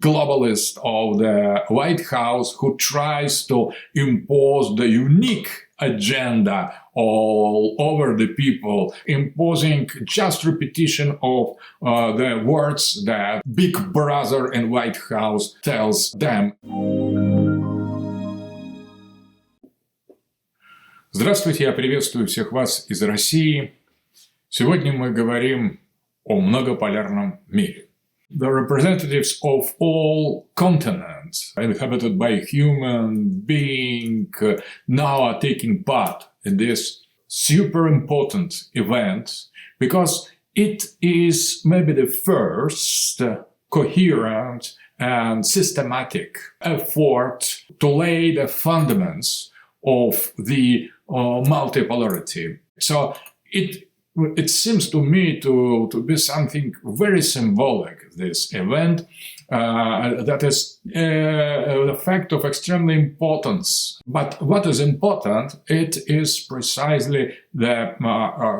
globalist of the White House who tries to impose the unique agenda all over the people, imposing just repetition of the words that Big Brother in White House tells them. Здравствуйте, я приветствую всех вас из России. Сегодня мы говорим о многополярном мире. The representatives of all continents inhabited by human being now are taking part in this super important event because it is maybe the first coherent and systematic effort to lay the fundaments of the multipolarity. So it seems to me to be something very symbolic, this event, that is the fact of extremely importance. But what is important, it is precisely the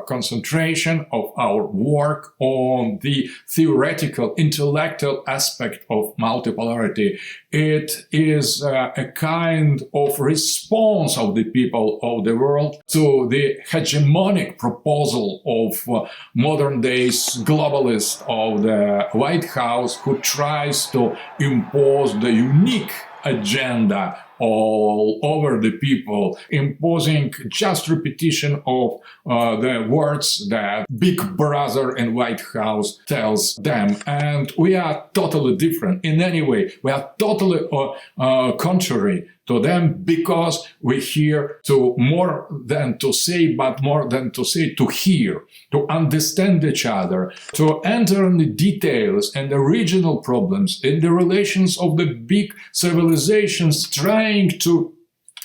concentration of our work on the theoretical, intellectual aspect of multipolarity. It is a kind of response of the people of the world to the hegemonic proposal of modern days globalists of the White House who tries to impose the unique agenda all over the people, imposing just repetition of the words that Big Brother in White House tells them. And we are totally different in any way. We are totally contrary to them because we're here to more than to say, but more than to say, to hear, to understand each other, to enter in the details and the regional problems in the relations of the big civilizations, trying to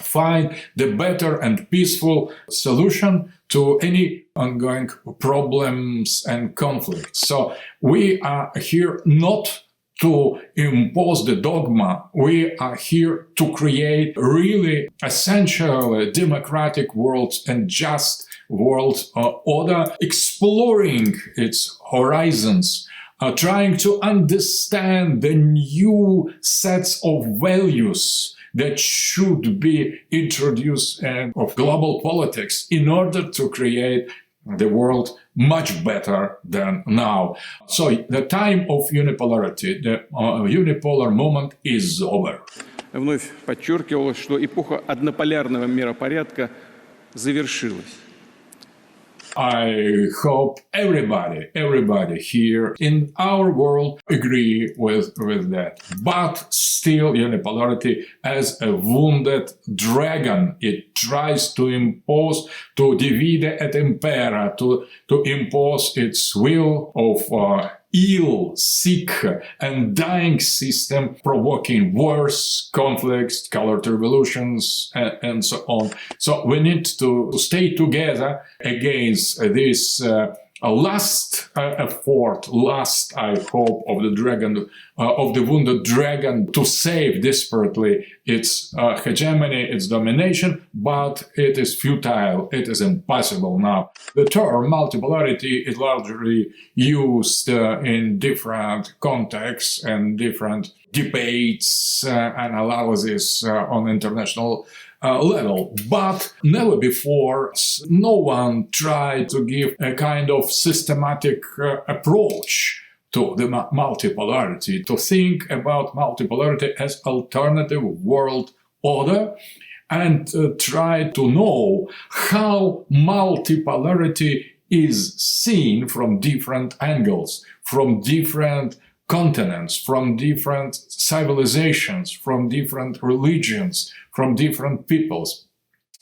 find the better and peaceful solution to any ongoing problems and conflicts. So we are here not to impose the dogma. We are here to create really essential democratic world and just world order, exploring its horizons, trying to understand the new sets of values that should be introduced of global politics in order to create the world much better than now. So the time of unipolarity, the unipolar moment is over. Вновь подчеркивалось, что эпоха однополярного миропорядка завершилась. I hope everybody here in our world agree with that. But still unipolarity as a wounded dragon, it tries to impose, to divide et impera, to impose its will of ill, sick and dying system, provoking wars, conflicts, colored revolutions, and so on. So we need to stay together against this last effort, last, I hope, of the dragon, of the wounded dragon to save desperately its hegemony, its domination, but it is futile, it is impossible now. The term multipolarity is largely used in different contexts and different debates and analysis on international level. But never before no one tried to give a kind of systematic approach to the multipolarity, to think about multipolarity as alternative world order and try to know how multipolarity is seen from different angles, from different continents, from different civilizations, from different religions, from different peoples.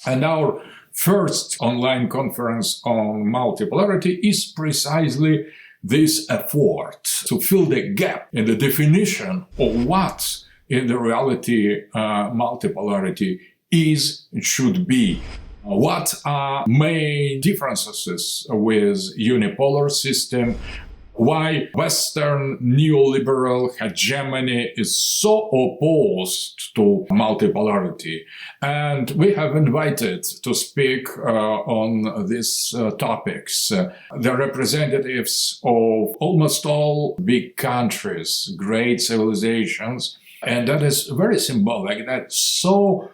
And our first online conference on multipolarity is precisely this effort to fill the gap in the definition of what in the reality multipolarity is and should be. What are main differences with unipolar system why Western neoliberal hegemony is so opposed to multipolarity. And we have invited to speak on these topics the representatives of almost all big countries, great civilizations. And that is very symbolic that so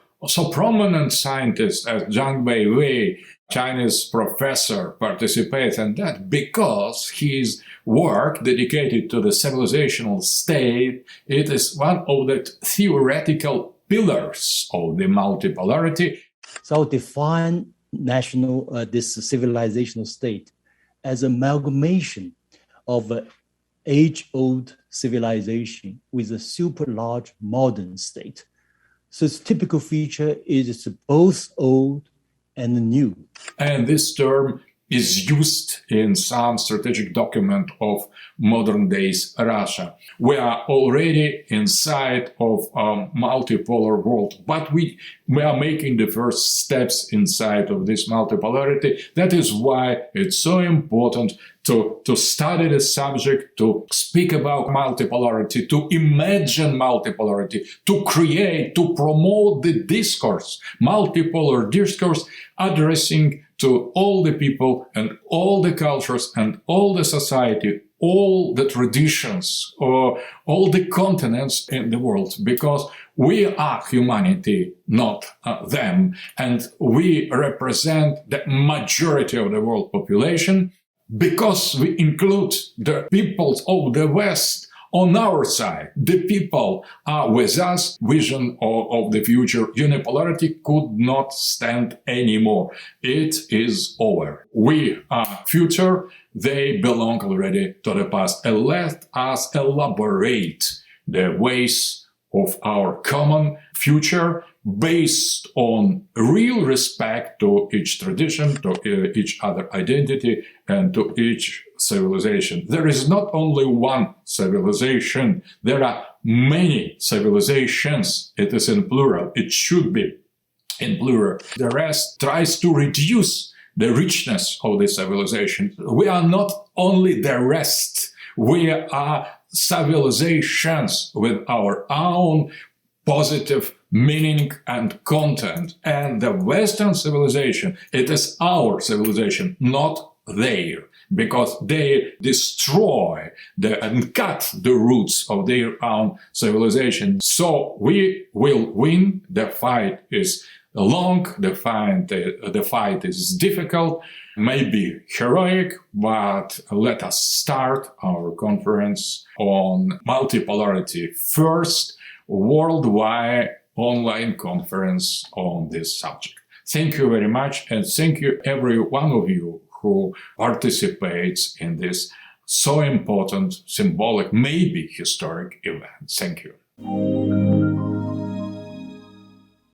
prominent scientists as Zhang Weiwei, Chinese professor, participates in that because his work dedicated to the civilizational state, it is one of the theoretical pillars of the multipolarity. So I'll define this civilizational state as amalgamation of an age-old civilization with a super large modern state. So its typical feature is it's both old and new. And this term is used in some strategic document of modern days Russia. We are already inside of a multipolar world, but we are making the first steps inside of this multipolarity. That is why it's so important to study the subject, to speak about multipolarity, to imagine multipolarity, to create, to promote the discourse, multipolar discourse, addressing to all the people and all the cultures and all the society, all the traditions, or all the continents in the world, because we are humanity, not them, and we represent the majority of the world population because we include the peoples of the West on our side. The people are with us. Vision of the future. Unipolarity could not stand anymore. It is over. We are future. They belong already to the past. And let us elaborate the ways of our common future based on real respect to each tradition, to each other identity, and to each civilization. There is not only one civilization. There are many civilizations. It is in plural. It should be in plural. The rest tries to reduce the richness of the civilization. We are not only the rest. We are civilizations with our own positive meaning and content. And the Western civilization, it is our civilization, not their, because they destroy and cut the roots of their own civilization. So we will win. The fight is long, the fight is difficult, maybe heroic, but let us start our conference on multipolarity first, worldwide online conference on this subject. Thank you very much, and thank you every one of you who participates in this so important, symbolic, maybe historic event. Thank you.